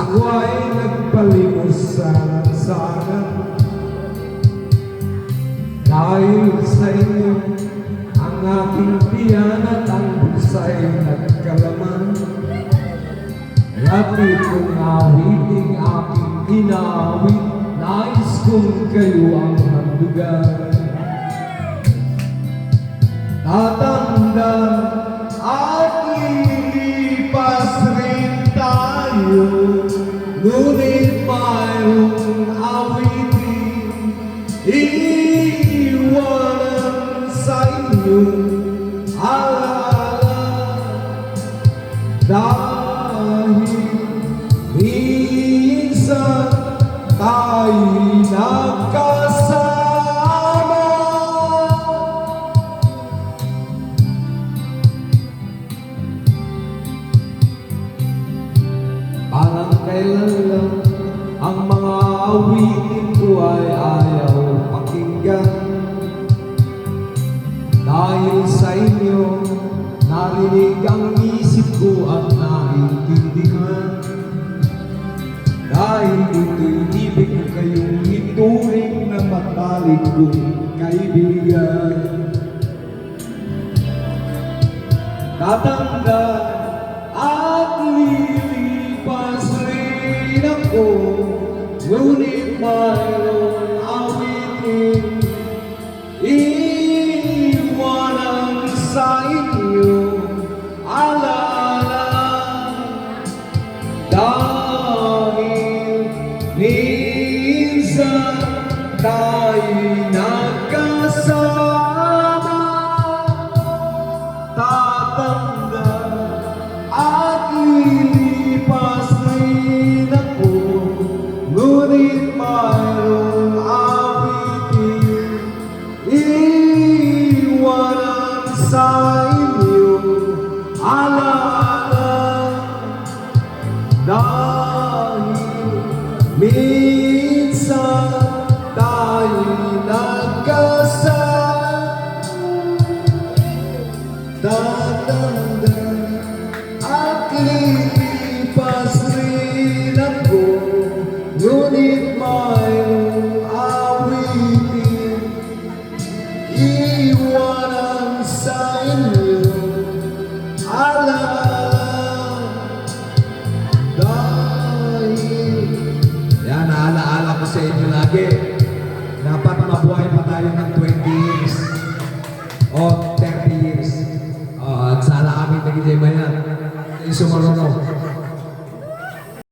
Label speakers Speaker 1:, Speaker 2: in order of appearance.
Speaker 1: Ako ay nagpalimos sa lansangan dahil sa inyo ang aking tiyan at ang bulsa'y nagkalaman. Rapi kong awiting aking inawit, nais kong kayo ang magdugan. Tatanda at lilipas rin tayo, ngunit mayroong awitin iiwanan sa inyong alaala. Dahil minsan tayo'y nagkasama, parang kailan lang ang mga awitin ko ay ayaw pakinggan. Dahil sa inyo, narinig ang isip ko at naintindihan. Dahil dito'y ibig ko kayong ituring na matalik kong kaibigan. Tatanda at lilipas rin ako, ngunit mayroong awitin iiwanan sa inyo alaala. Dahil minsan tayo'y nagkasama, tatanda at lilipas rin ako, ngunit mayroong awitin iiwanan sa inyo alaala. Dahil minsan tayo'y nagkasama, tatanda at lilipas rin ako, ngunit mayroong awitin iiwanan sa inyo alaala. Yan, naalaala ko sa inyo lagi. Dapat mabuhay pa tayo ng 20 years o 30 years. At sana kami nagiging bayan. Sumarunong.